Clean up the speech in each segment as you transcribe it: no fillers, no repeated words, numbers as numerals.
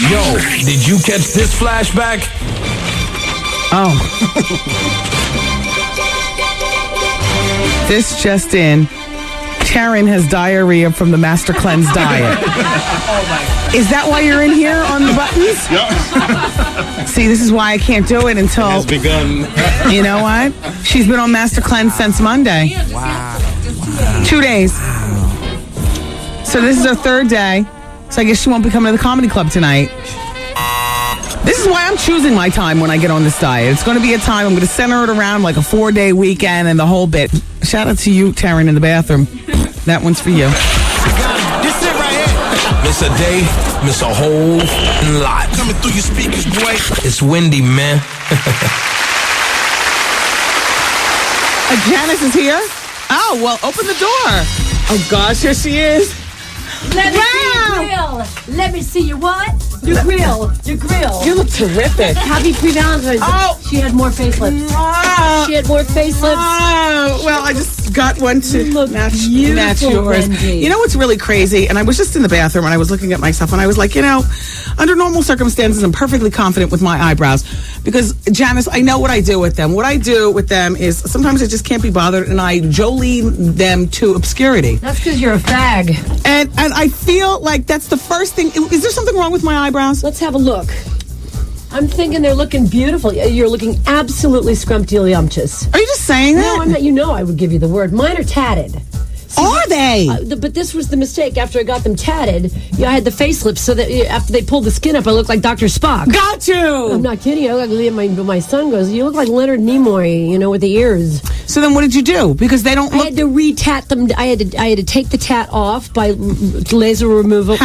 Yo, did you catch this flashback? Oh. This just in. Taryn has diarrhea from the Master Cleanse diet. Is that why you're in here on the buttons? Yep. See, this is why I can't do it until... It has begun. You know what? She's been on Master Cleanse since Monday. Wow. 2 days. So this is her third day. So I guess she won't be coming to the comedy club tonight. This is why I'm choosing my time when I get on this diet. It's going to be a time I'm going to center it around like a 4-day weekend and the whole bit. Shout out to you, Taryn, in the bathroom. That one's for you. This it right here. Miss a day, miss a whole lot. Coming through your speakers, boy. It's Wendy, man. Janice is here? Oh, well, open the door. Oh, gosh, here she is. Let me see your grill. Let me see your what? Your grill. Your grill. You look terrific. Happy pre-Valentine's. Oh. She had more facelifts. Oh. She had more facelifts. Oh, well, I just got one to match beautiful, yours. Wendy. You know what's really crazy? And I was just in the bathroom and I was looking at myself and I was like, you know, under normal circumstances, I'm perfectly confident with my eyebrows because, Janice, I know what I do with them. What I do with them is sometimes I just can't be bothered and I Jolene them to obscurity. That's because you're a fag. And I feel like that's the first thing. Is there something wrong with my eyebrows? Let's have a look. I'm thinking they're looking beautiful. You're looking absolutely scrumptious. Are you just saying that? No, I'm not. You know I would give you the word. Mine are tatted. See, are they? But this was the mistake. After I got them tatted, I had the facelifts so that after they pulled the skin up, I looked like Dr. Spock. Got you! I'm not kidding. I look like my son goes, you look like Leonard Nimoy, with the ears. So then what did you do? Because they don't look... I had to re-tat them. I had to take the tat off by laser removal.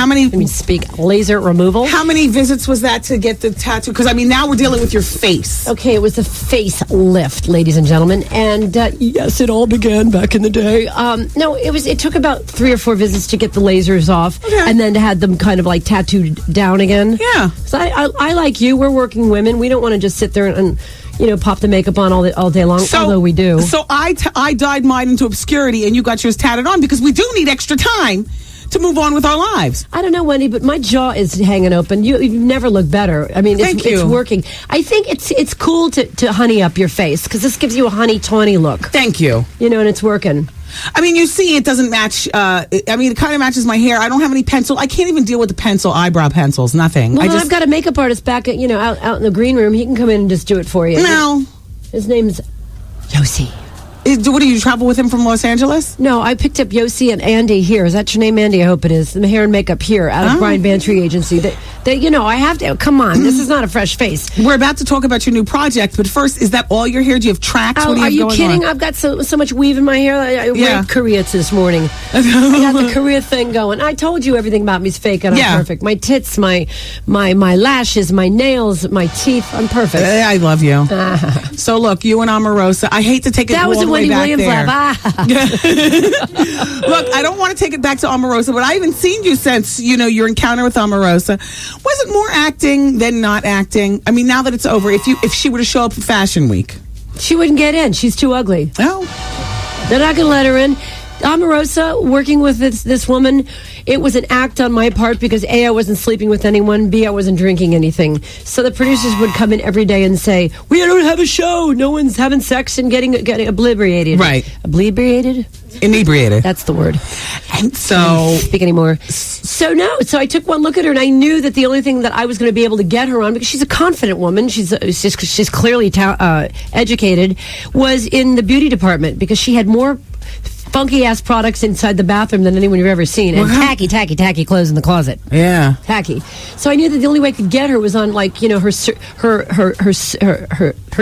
Laser removal. How many visits was that to get the tattoo? Because, now we're dealing with your face. Okay, it was a face lift, ladies and gentlemen. And, yes, it all began back in the day. No, it took about 3 or 4 visits to get the lasers off. Okay. And then to have them kind of like tattooed down again. Yeah. So I like you. We're working women. We don't want to just sit there and pop the makeup on all day long, although we do. So I dyed mine into obscurity and you got yours tatted on because we do need extra time to move on with our lives. I don't know, Wendy, but my jaw is hanging open. You never look better. It's working. I think it's cool to honey up your face because this gives you a honey tawny look. Thank you. And it's working. You see, it doesn't match. It kind of matches my hair. I don't have any pencil. I can't even deal with the eyebrow pencils. Nothing. Well, I've got a makeup artist back at, out in the green room. He can come in and just do it for you. No. His name's Yossi. What do you travel with him from Los Angeles? No, I picked up Yossi and Andy here. Is that your name, Andy? I hope it is. The hair and makeup here out of Brian Bantry Agency. I have to. Come on, this is not a fresh face. We're about to talk about your new project, but first, is that all your hair? Do you have tracks? Oh, what do you are you kidding? On? I've got so much weave in my hair. I raped Koreats this morning. I got the Korea thing going. I told you everything about me is fake and I'm perfect. My tits, my lashes, my nails, my teeth. I'm perfect. I love you. So look, you and Omarosa. I hate to take it all the way back Williams there. laugh. Look, I don't want to take it back to Omarosa, but I haven't seen you since, your encounter with Omarosa. Was it more acting than not acting? Now that it's over, if she were to show up for Fashion Week. She wouldn't get in. She's too ugly. Oh. They're not going to let her in. Omarosa, working with this woman, it was an act on my part because A, I wasn't sleeping with anyone, B, I wasn't drinking anything. So the producers would come in every day and say, we don't have a show. No one's having sex and getting obliviated. Right. Obliviated? Inebriated. That's the word. And so... I don't speak anymore. So I took one look at her and I knew that the only thing that I was going to be able to get her on, because she's a confident woman, she's clearly educated, was in the beauty department because she had more funky ass products inside the bathroom than anyone you've ever seen, and tacky clothes in the closet. Yeah, tacky. So I knew that the only way I could get her was on her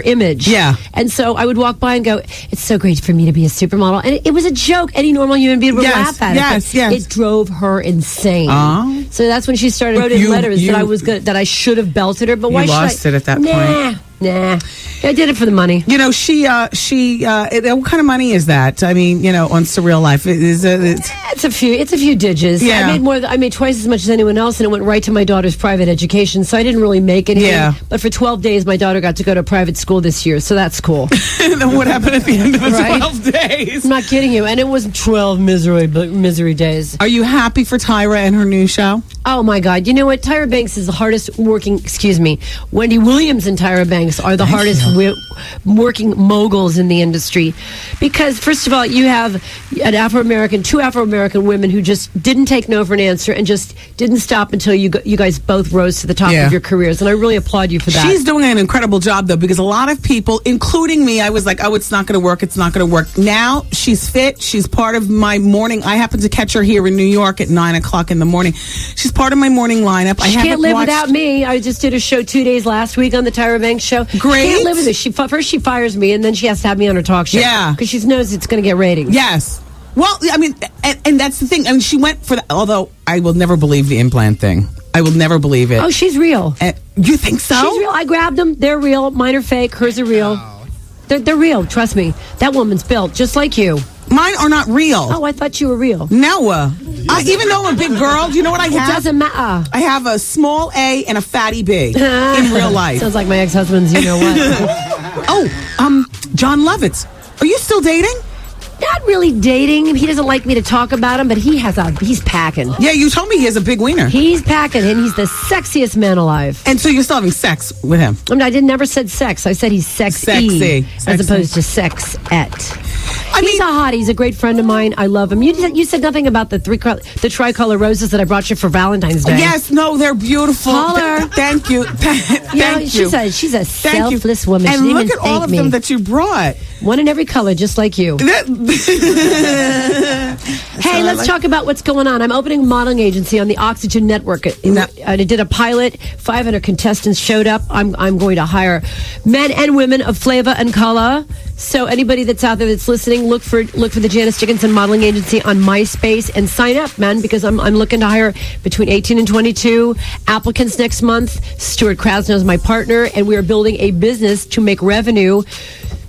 image. Yeah. And so I would walk by and go, "It's so great for me to be a supermodel," and it was a joke. Any normal human being would laugh at it. It drove her insane. So that's when she started wrote in letters that I was good, that I should have belted her. But why lost it at that point? Nah, I did it for the money. She what kind of money is that? On Surreal Life, it's a few digits. Yeah. I made twice as much as anyone else, and it went right to my daughter's private education. So I didn't really make anything. Yeah. But for 12 days, my daughter got to go to private school this year, so that's cool. And then what happened at the end of the 12 days? I'm not kidding you, and it was 12 misery days. Are you happy for Tyra and her new show? Oh my God! You know what? Tyra Banks is the hardest working. Excuse me, Wendy Williams and Tyra Banks are the hardest working moguls in the industry, because first of all, you have two Afro American women who just didn't take no for an answer and just didn't stop until you guys both rose to the top of your careers, and I really applaud you for that. She's doing an incredible job though, because a lot of people, including me, I was like, oh, it's not going to work. It's not going to work. Now she's fit. She's part of my morning. I happen to catch her here in New York at 9:00 in the morning. She's part of my morning lineup. She can't live without me. I just did a show 2 days last week on the Tyra Banks show. Great. She can't live with this. First she fires me, and then she has to have me on her talk show. Yeah. Because she knows it's going to get ratings. Yes. Well, I mean, and that's the thing. I mean, she went for although I will never believe the implant thing. I will never believe it. Oh, she's real. You think so? She's real. I grabbed them. They're real. Mine are fake. Hers are real. They're real. Trust me. That woman's built just like you. Mine are not real. Oh, I thought you were real. No. Even though I'm a big girl, do you know what I have? It doesn't matter. I have a small A and a fatty B in real life. Sounds like my ex-husband's, you know what. John Lovitz. Are you still dating? Not really dating. He doesn't like me to talk about him, but he's packing. Yeah, you told me he has a big wiener. He's packing, and he's the sexiest man alive. And so you're still having sex with him? I mean, I never said sex. I said he's sexy. As opposed to sex-ette. He's a hottie. He's a great friend of mine. I love him. You said nothing about the tricolor roses that I brought you for Valentine's Day. Yes, no, they're beautiful. Holler. Thank you. Thank you. She's a selfless woman. And she didn't look even at all of me. them that you brought. One in every color, just like you. Hey, let's talk about what's going on. I'm opening a modeling agency on the Oxygen Network. I did a pilot. 500 contestants showed up. I'm going to hire men and women of flavor and color. So anybody that's out there that's listening, look for the Janice Dickinson Modeling Agency on MySpace and sign up, man, because I'm looking to hire between 18 and 22 applicants next month. Stuart Krasnow is my partner, and we are building a business to make revenue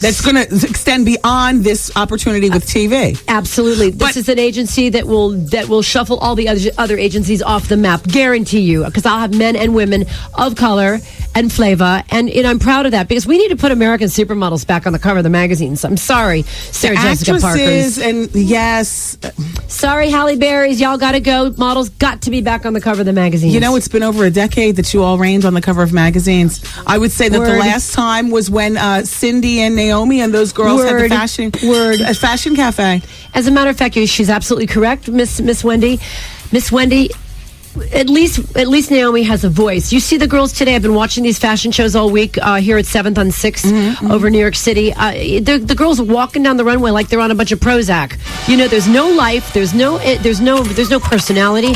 that's going to extend beyond this opportunity with TV. Absolutely. This is an agency that will shuffle all the other agencies off the map. Guarantee you, because I'll have men and women of color and flavor, and I'm proud of that, because we need to put American supermodels back on the cover of the magazines. I'm sorry, Sarah Jessica Parker's. And yes. Sorry, Halle Berry's. Y'all got to go. Models got to be back on the cover of the magazines. You know, it's been over a decade that you all reigned on the cover of magazines. I would say that the last time was when Cindy and Naomi and those girls had the fashion cafe. As a matter of fact, she's absolutely correct, Miss Wendy. Miss Wendy, at least Naomi has a voice. You see the girls today. I've been watching these fashion shows all week here at 7th on 6th over New York City. The girls are walking down the runway like they're on a bunch of Prozac. You know, there's no life. There's no personality.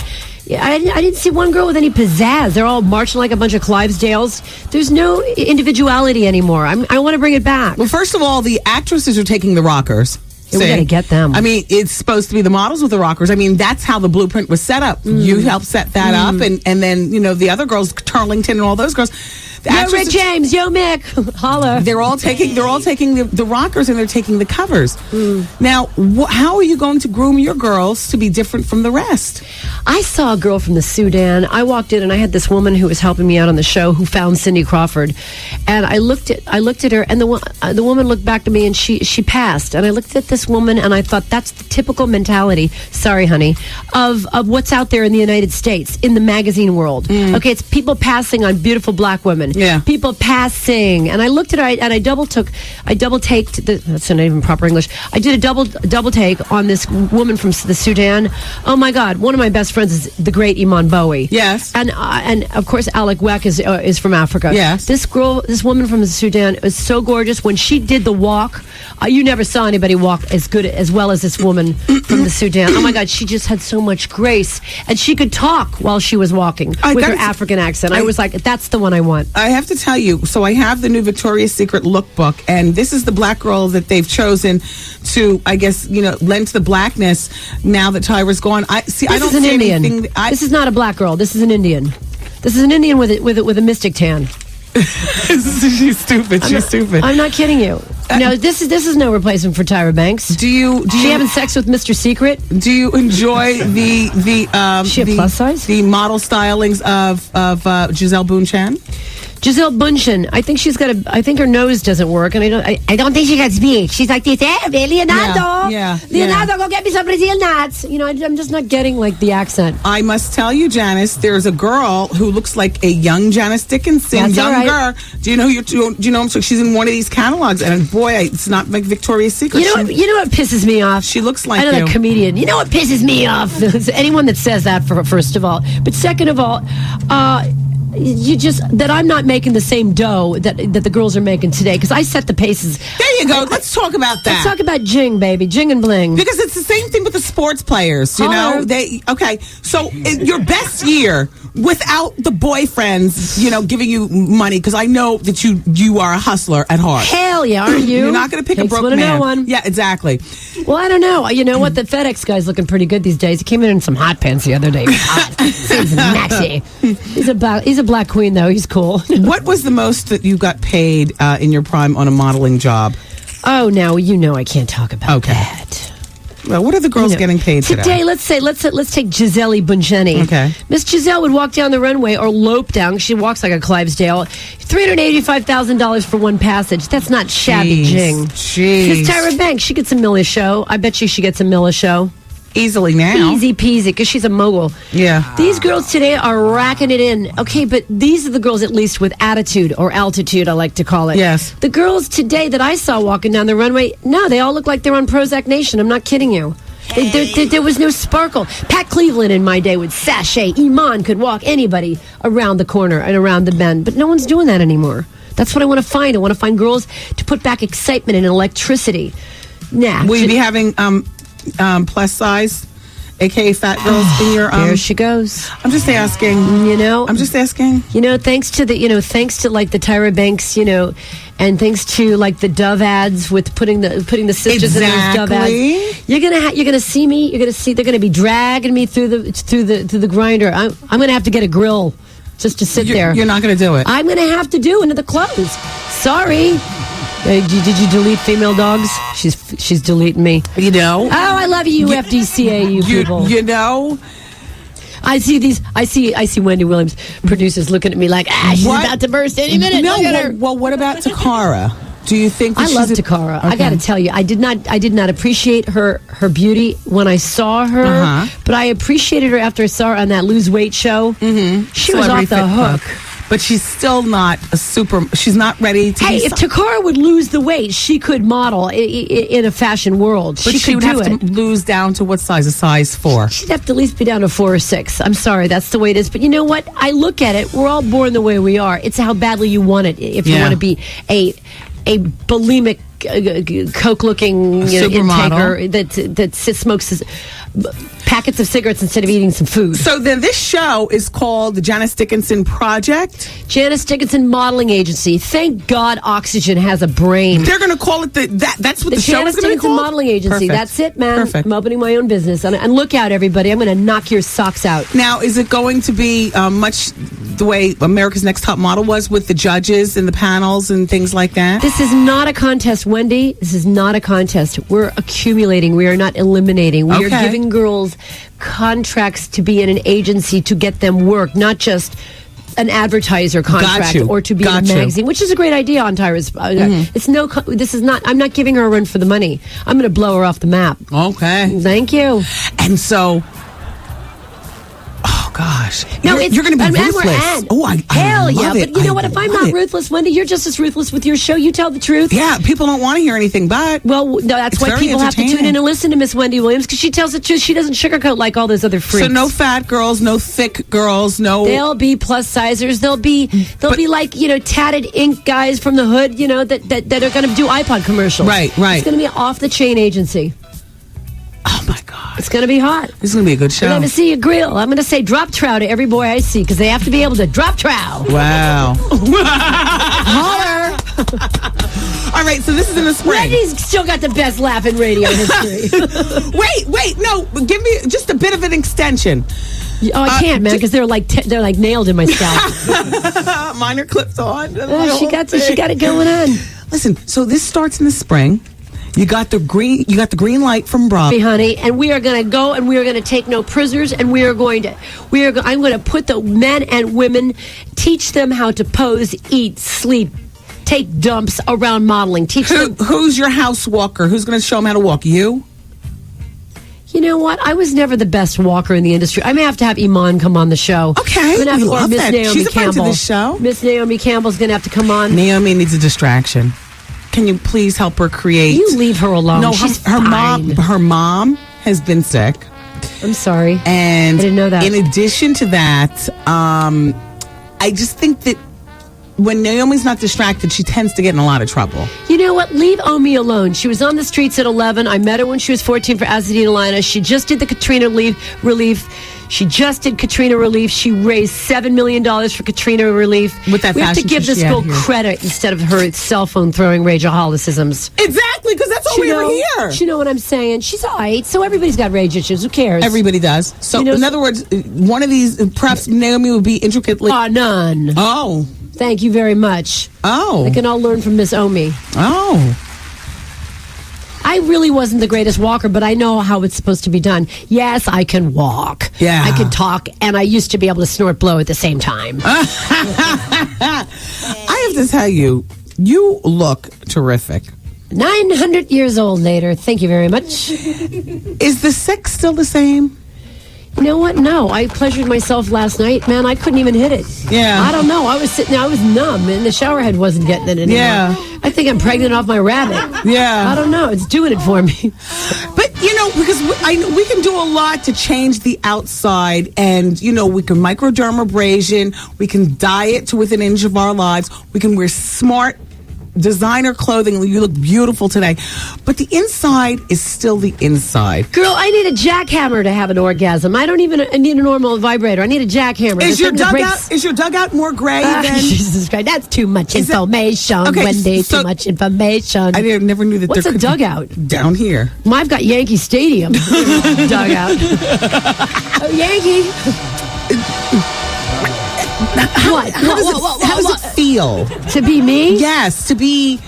I didn't see one girl with any pizzazz. They're all marching like a bunch of Clydesdales. There's no individuality anymore. I want to bring it back. Well, first of all, the actresses are taking the rockers. Yeah, we got to get them. I mean, it's supposed to be the models with the rockers. I mean, that's how the blueprint was set up. You helped set that up, and then, you know, the other girls, Turlington and all those girls. Yo, Rick James, yo, Mick, holla. They're all taking the rockers, and they're taking the covers. Now, how are you going to groom your girls to be different from the rest? I saw a girl from the Sudan. I walked in, and I had this woman who was helping me out on the show who found Cindy Crawford, and I looked at her, and the woman looked back to me, and she passed, and I looked at this woman, and I thought, that's the typical mentality. Sorry, honey, of what's out there in the United States in the magazine world. Okay, it's people passing on beautiful black women. Yeah. People passing. And I looked at her, and I double taked, that's not even proper English. I did a double take on this woman from the Sudan. Oh my God, one of my best friends is the great Iman Bowie. Yes. And of course, Alec Weck is from Africa. Yes. This woman from the Sudan is so gorgeous. When she did the walk, you never saw anybody walk as well as this woman from the Sudan. Oh my God, she just had so much grace. And she could talk while she was walking with her African accent. I was like, that's the one I want. I have to tell you, so I have the new Victoria's Secret lookbook, and this is the black girl that they've chosen to, I guess, you know, lend to the blackness now that Tyra's gone. This is an Indian. This is not a black girl. This is an Indian. This is an Indian with a mystic tan. She's stupid. She's stupid. I'm not kidding you. No, this is no replacement for Tyra Banks. Do you having sex with Mr. Secret? Do you enjoy the she a plus size? The model stylings of Giselle Bundchen? Giselle Bundchen, I think I think her nose doesn't work, and I don't think she can speak. She's like this, Leonardo. Leonardo, go get me some Brazil nuts. I'm just not getting like the accent. I must tell you, Janice, there's a girl who looks like a young Janice Dickinson, That's all right. girl. Do you know him? So she's in one of these catalogs, and boy, it's not like Victoria's Secret. You know what pisses me off? She looks like another you. comedian. You know what pisses me off? Anyone that says that, first of all. But second of all, that I'm not making the same dough that the girls are making today, because I set the paces. There you go. Let's talk about that. Let's talk about Jing, baby. Jing and bling. Because it's the same thing with the sports players, you know? So your best year without the boyfriends, giving you money, because I know that you are a hustler at heart. Hell yeah, aren't you? You're not going to pick Takes a broke one to man. know one. Yeah, exactly. Well, I don't know. You know what? The FedEx guy's looking pretty good these days. He came in some hot pants the other day. Seems maxi. He's a black queen, though. He's cool. What was the most that you got paid in your prime on a modeling job? Oh, now I can't talk about that. Well, what are the girls getting paid today? Today, let's take Giselle Bundchen. Okay. Miss Giselle would walk down the runway or lope down. She walks like a Clydesdale. $385,000 for one passage. That's not shabby, Jing. Jeez. Miss Tyra Banks, she gets a $1 million show. I bet you she gets a $1 million show. Easily now. Easy peasy, because she's a mogul. Yeah. These girls today are racking it in. Okay, but these are the girls at least with attitude, or altitude, I like to call it. Yes. The girls today that I saw walking down the runway, no, they all look like they're on Prozac Nation. I'm not kidding you. There was no sparkle. Pat Cleveland in my day would sashay. Iman could walk anybody around the corner and around the bend, but no one's doing that anymore. That's what I want to find. I want to find girls to put back excitement and electricity. Nah. Will you be having plus size, aka fat girls in your there she goes. I'm just asking. I'm just asking. Thanks to like the Tyra Banks, and thanks to like the Dove ads with putting the sisters in those Dove ads. You're gonna see me. They're gonna be dragging me through the grinder. I'm gonna have to get a grill just to sit there. You're not gonna do it. I'm gonna have to do into the clothes. Sorry. Did you delete female dogs? She's deleting me. Oh, I love you, FDCA, you people. I see Wendy Williams, producers, looking at me like, she's about to burst any minute. No, well, what about Takara? Do you think I love Takara? Okay. I got to tell you, I did not appreciate her beauty when I saw her, but I appreciated her after I saw her on that Lose Weight show. Mm-hmm. She was off the hook. But she's still not she's not ready to if Takara would lose the weight, she could model in a fashion world. But she would have to lose down to what size? A size 4? She'd have to at least be down to 4 or 6. I'm sorry, that's the way it is. But you know what? I look at it, we're all born the way we are. It's how badly you want it. If you want to be a bulimic, coke-looking intaker that smokes packets of cigarettes instead of eating some food. So then this show is called the Janice Dickinson Project. Janice Dickinson Modeling Agency. Thank God Oxygen has a brain. They're going to call it that's what the show is going to be called? Janice Dickinson Modeling Agency. Perfect. That's it, man. Perfect. I'm opening my own business. And look out, everybody. I'm going to knock your socks out. Now, is it going to be much the way America's Next Top Model was with the judges and the panels and things like that? This is not a contest, Wendy. This is not a contest. We're accumulating. We are not eliminating. We are giving girls contracts to be in an agency to get them work, not just an advertiser contract or to be in a magazine, which is a great idea on Tyra's. I'm not giving her a run for the money. I'm going to blow her off the map. Okay. Thank you. And so, oh gosh, no, you're going to be ruthless. Hell yeah! It. But you know what? If I'm not ruthless, Wendy, you're just as ruthless with your show. You tell the truth. Yeah, people don't want to hear anything but. Well, no, that's why people have to tune in and listen to Miss Wendy Williams, because she tells the truth. She doesn't sugarcoat like all those other freaks. So no fat girls, no thick girls, no. They'll be plus sizers. They'll be like tatted ink guys from the hood. That are going to do iPod commercials. Right. It's going to be an off the chain agency. Oh my God. It's going to be hot. This is going to be a good show. I'm going to see a grill. I'm going to say drop trow to every boy I see, because they have to be able to drop trow. Wow. Holler. All right, so this is in the spring. Wendy's still got the best laugh in radio history. Wait, no. Give me just a bit of an extension. Oh, I can't, man, because they're like nailed in my scalp. Mine are clipped on. She got it going on. Listen, so this starts in the spring. You got the green light from Rob. Hey, honey, and we are going to go and we are going to take no prisoners, and I'm going to put the men and women, teach them how to pose, eat, sleep, take dumps around modeling. Teach them. Who's your house walker? Who's going to show them how to walk? You? You know what? I was never the best walker in the industry. I may have to have Iman come on the show. Okay, I'm gonna have we to, or love Miss that. Naomi She's a friend Campbell. to this show. Miss Naomi Campbell's going to have to come on. Naomi needs a distraction. Can you please help her create? You leave her alone. No, She's her fine. mom has been sick. I'm sorry. And I didn't know that. In addition to that, I just think that when Naomi's not distracted, she tends to get in a lot of trouble. You know what? Leave Omi alone. She was on the streets at 11. I met her when she was 14 for Asadina Lina. She just did the Katrina relief. She just did Katrina relief. She raised $7 million for Katrina relief. With that we have to fashion give show this she had girl here. credit instead of her cell phone throwing rageaholicisms. Exactly, because that's all we were here. You know what I'm saying? She's all right. So everybody's got rage issues. Who cares? Everybody does. So, in other words, one of these, perhaps Naomi would be intricately... none. Oh. Thank you very much. Oh. I can all learn from Miss Omi. Oh. I really wasn't the greatest walker, but I know how it's supposed to be done. Yes, I can walk. Yeah. I can talk, and I used to be able to snort blow at the same time. I have to tell you, you look terrific. 900 years old later. Thank you very much. Is the sex still the same? You know what? No. I pleasured myself last night. Man, I couldn't even hit it. Yeah. I don't know. I was sitting there. I was numb, and the shower head wasn't getting it anymore. Yeah. I think I'm pregnant off my rabbit. Yeah. I don't know. It's doing it for me. But, because we can do a lot to change the outside, and, we can microdermabrasion, we can diet to within an inch of our lives, we can wear smart designer clothing. You look beautiful today. But the inside is still the inside. Girl, I need a jackhammer to have an orgasm. I don't even need a normal vibrator. I need a jackhammer. Is your dugout more gray than... Jesus Christ, that's too much information, Okay, Wendy. so- Too much information. I never knew that What's there a could dugout? be down here. Well, I've got Yankee Stadium dugout. Oh, Yankee. What? How does it feel? To be me? Yes, to be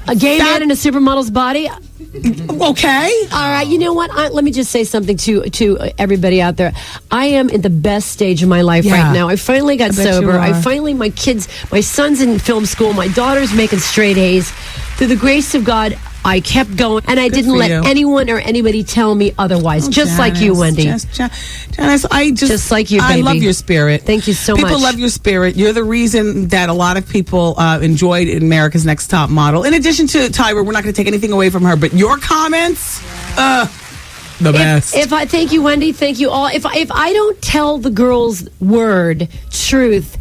A gay fat- man in a supermodel's body? Okay. All right, you know what? Let me just say something to everybody out there. I am in the best stage of my life Yeah. right now. I finally got I bet you sober. are. My son's in film school. My daughter's making straight A's. Through the grace of God, I kept going, and I Good didn't for let you. anyone or anybody tell me otherwise. Just like you, Janice, Wendy. Janice, Just like you, I baby. love your spirit. Thank you so much. People love your spirit. You're the reason that a lot of people enjoyed America's Next Top Model. In addition to Tyra, we're not going to take anything away from her, but your comments, the best. If I thank you, Wendy, thank you all. If I don't tell the girls word, truth,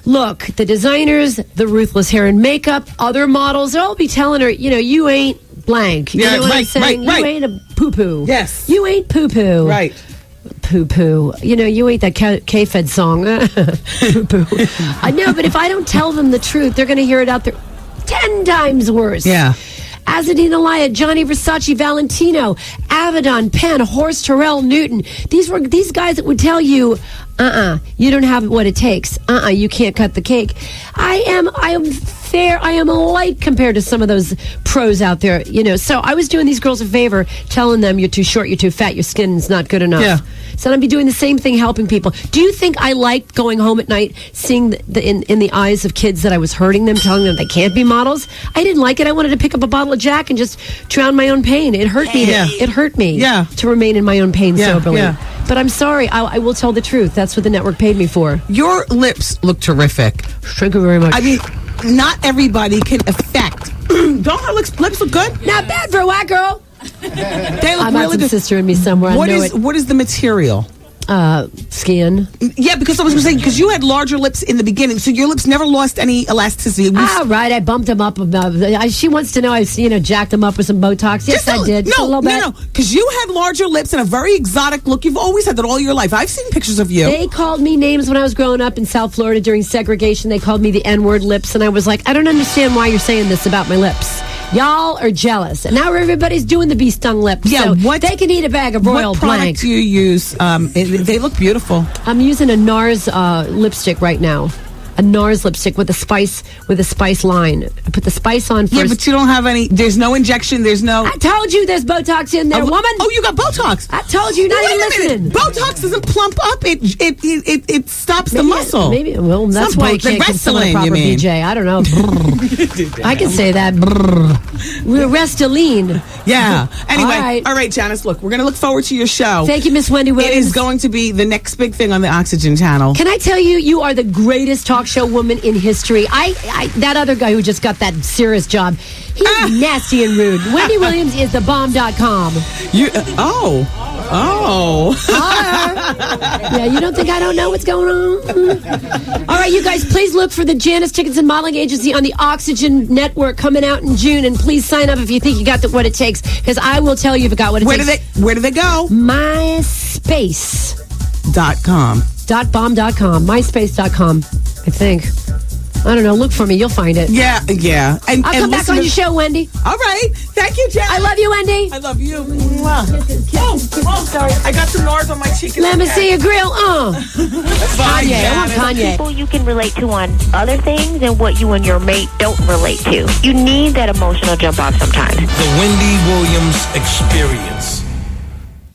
look, the designers, the ruthless hair and makeup, other models, they'll all be telling her, you ain't blank. You Yeah, know what I'm right, saying? right. You ain't a poo-poo. Yes. You ain't poo-poo. Right. Poo-poo. You ain't that K-Fed song. Poo-poo. I know, but if I don't tell them the truth, they're going to hear it out there 10 times worse. Yeah. Azadine Elia, Johnny Versace, Valentino, Avedon, Penn, Horst Terrell, Newton. These were these guys that would tell you, you don't have what it takes. You can't cut the cake. I am fair. I am light compared to some of those pros out there. So I was doing these girls a favor, telling them you're too short, you're too fat, your skin's not good enough. Yeah. So I'd be doing the same thing, helping people. Do you think I liked going home at night, seeing in the eyes of kids that I was hurting them, telling them they can't be models? I didn't like it. I wanted to pick up a bottle of Jack and just drown my own pain. It hurt me. Yeah. It hurt me. Yeah. To remain in my own pain Yeah, soberly. yeah. But I'm sorry. I will tell the truth. That's what the network paid me for. Your lips look terrific. Thank you very much. I mean, not everybody can affect. Don't her lips look good? Not bad for a white girl. They look I got really some good. sister in me somewhere. I know it. What is the material? Skin. Yeah, because I was going to say, because you had larger lips in the beginning, so your lips never lost any elasticity. All right, I bumped them up. She wants to know I, jacked them up with some Botox. Yes, I did. Just a little bit. No, because you had larger lips and a very exotic look. You've always had that all your life. I've seen pictures of you. They called me names when I was growing up in South Florida during segregation. They called me the N-word lips, and I was like, I don't understand why you're saying this about my lips. Y'all are jealous, and now everybody's doing the bee stung lip. Yeah, so they can eat a bag of Royal what product Blank. do you use? They look beautiful. I'm using a NARS lipstick right now. a NARS lipstick with a spice line. I put the spice on first. Yeah, but you don't have any. There's no injection. There's no. I told you there's Botox in there, woman. Oh, you got Botox. I told you, not even listening. Botox doesn't plump up. It stops the muscle. Maybe. Well, that's why you can't get someone a proper BJ. I don't know. I can say that. We're Restylane. Yeah. Anyway, all right, Janice. Look, we're gonna look forward to your show. Thank you, Miss Wendy Williams. It is going to be the next big thing on the Oxygen Channel. Can I tell you, you are the greatest talk show woman in history. That other guy who just got that serious job, he's nasty and rude. Wendy Williams is thebomb.com. Yeah, you don't think I don't know what's going on? All right, you guys, please look for the Janice Dickinson Modeling Agency on the Oxygen Network coming out in June, and please sign up if you think you got what it takes, because I will tell you if you got what it takes. Where do they go? MySpace.com. .bomb.com. MySpace.com, I think. I don't know. Look for me. You'll find it. Yeah. And I'll come back on your show, Wendy. All right. Thank you, Jen. I love you, Wendy. I love you. Oh, sorry. I got some NARS on my cheek. Let me see your grill. Kanye. I want Kanye. People you can relate to on other things and what you and your mate don't relate to. You need that emotional jump off sometimes. The Wendy Williams Experience.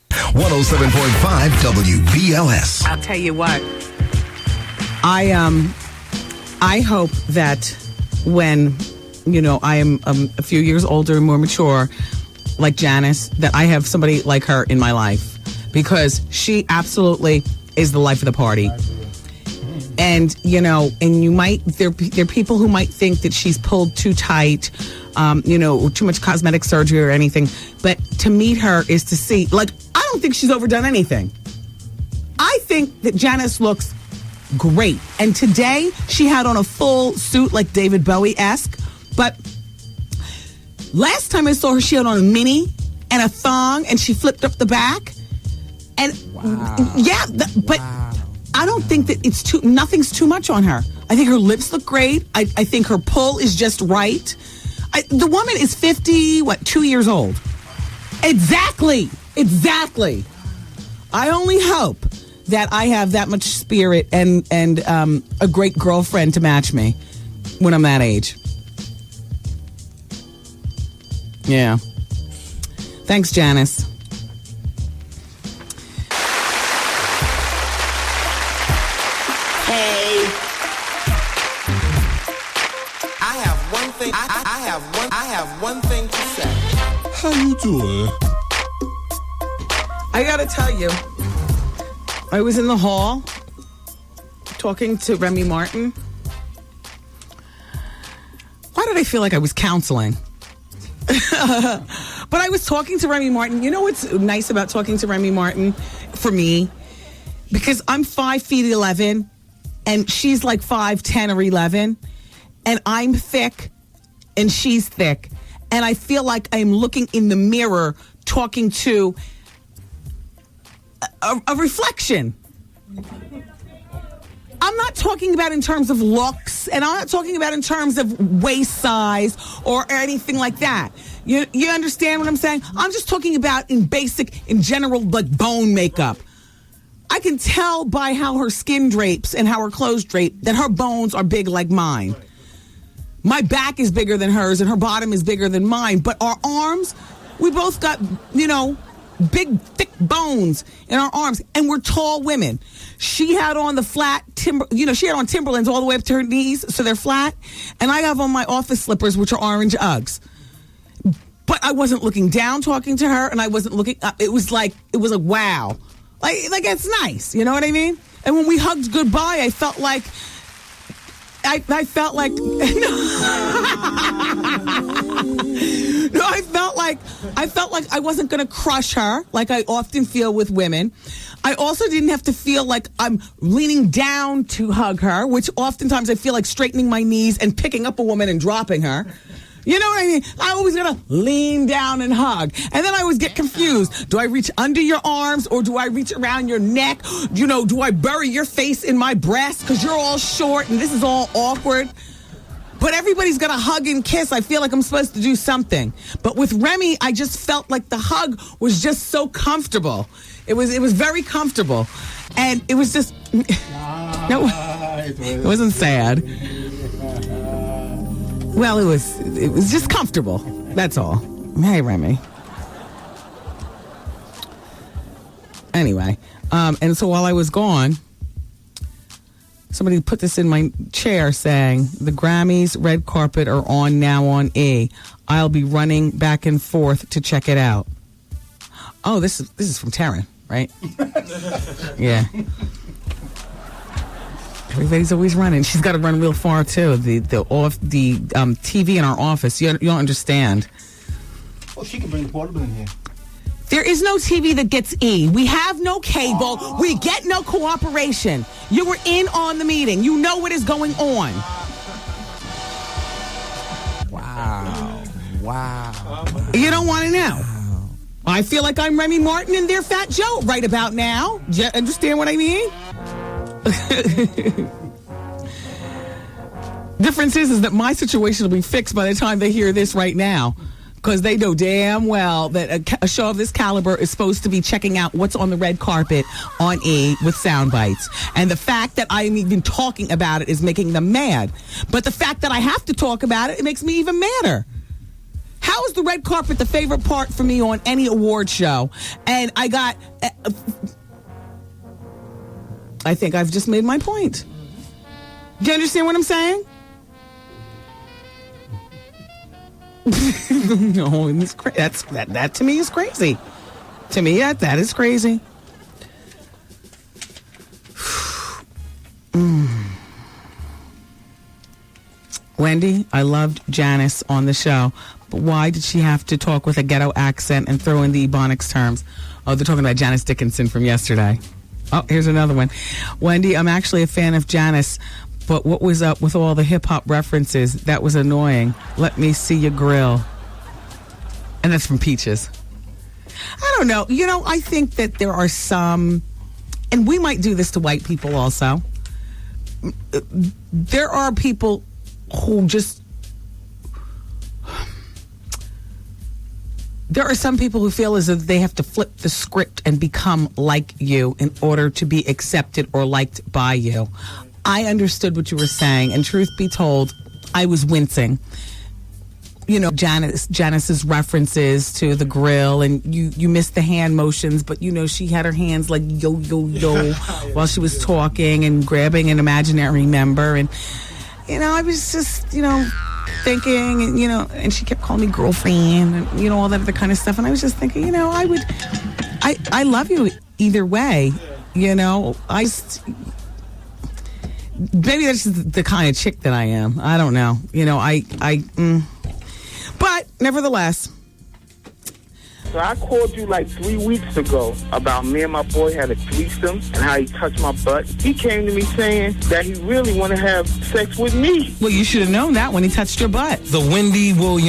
107.5 WBLS. I'll tell you what. I hope that when, I am a few years older and more mature, like Janice, that I have somebody like her in my life, because she absolutely is the life of the party. And, and you might, there are people who might think that she's pulled too tight, too much cosmetic surgery or anything. But to meet her is to see, I don't think she's overdone anything. I think that Janice looks great. And today she had on a full suit like David Bowie-esque. But last time I saw her, she had on a mini and a thong, and she flipped up the back. And but I don't think that nothing's too much on her. I think her lips look great. I think her pull is just right. The woman is 2 years old. Exactly. I only hope that I have that much spirit and a great girlfriend to match me when I'm that age. Yeah. Thanks, Janice. Hey. I have one thing. I have one thing to say. How you doing? I gotta tell you, I was in the hall talking to Remy Martin. Why did I feel like I was counseling? But I was talking to Remy Martin. You know what's nice about talking to Remy Martin for me? Because I'm 5'11", and she's like 5'10" or 11, and I'm thick and she's thick, and I feel like I'm looking in the mirror talking to a reflection. I'm not talking about in terms of looks, and I'm not talking about in terms of waist size or anything like that. You understand what I'm saying? I'm just talking about in general, like bone makeup. I can tell by how her skin drapes and how her clothes drape that her bones are big like mine. My back is bigger than hers, and her bottom is bigger than mine. But our arms, we both got, big, thick bones in our arms, and we're tall women. She had on the flat she had on Timberlands all the way up to her knees, so they're flat, and I have on my office slippers, which are orange Uggs. But I wasn't looking down talking to her, and I wasn't looking up. It was like wow, like it's nice, you know what I mean? And when we hugged goodbye, I felt like I felt like I felt like I wasn't going to crush her like I often feel with women. I also didn't have to feel like I'm leaning down to hug her, which oftentimes I feel like straightening my knees and picking up a woman and dropping her. You know what I mean? I always gotta lean down and hug. And then I always get confused. Do I reach under your arms, or do I reach around your neck? Do I bury your face in my breast because you're all short and this is all awkward? But everybody's got to hug and kiss. I feel like I'm supposed to do something. But with Remy, I just felt like the hug was just so comfortable. It was very comfortable. And it was just... No. It wasn't sad. Well, it was just comfortable. That's all. Hey, Remy. Anyway, and so while I was gone, somebody put this in my chair saying, the Grammys red carpet are on now on E. I'll be running back and forth to check it out. Oh, this is from Taryn, right? Yeah. Everybody's always running. She's got to run real far too. The TV in our office. You don't understand. Well, she can bring the portable in here. There is no TV that gets E. We have no cable. Oh. We get no cooperation. You were in on the meeting. You know what is going on. Wow. You don't want to know. I feel like I'm Remy Martin and they're Fat Joe right about now. Do you understand what I mean? Difference is that my situation will be fixed by the time they hear this right now. Because they know damn well that a show of this caliber is supposed to be checking out what's on the red carpet on E with sound bites. And the fact that I'm even talking about it is making them mad. But the fact that I have to talk about it, it makes me even madder. How is the red carpet the favorite part for me on any award show? And I got... I think I've just made my point. Do you understand what I'm saying? No, that to me is crazy. To me, that is crazy. Wendy, I loved Janice on the show, but why did she have to talk with a ghetto accent and throw in the Ebonics terms? Oh, they're talking about Janice Dickinson from yesterday. Oh, here's another one. Wendy, I'm actually a fan of Janice, but what was up with all the hip-hop references? That was annoying. Let me see your grill. And that's from Peaches. I don't know. You know, I think that there are some, and we might do this to white people also. There are people who just, there are some people who feel as if they have to flip the script and become like you in order to be accepted or liked by you. I understood what you were saying, and truth be told, I was wincing. You know, Janice's references to the grill, and you missed the hand motions, but you know, she had her hands like yo, yo, yo while she was talking and grabbing an imaginary member. And, you know, I was just, you know, thinking, and, you know, and she kept calling me girlfriend and, you know, all that other kind of stuff. And I was just thinking, you know, I love you either way, you know. Maybe that's just the kind of chick that I am. I don't know. You know, But, nevertheless. So I called you like 3 weeks ago about me and my boy had a threesome and how he touched my butt. He came to me saying that he really want to have sex with me. Well, you should have known that when he touched your butt. The Wendy Williams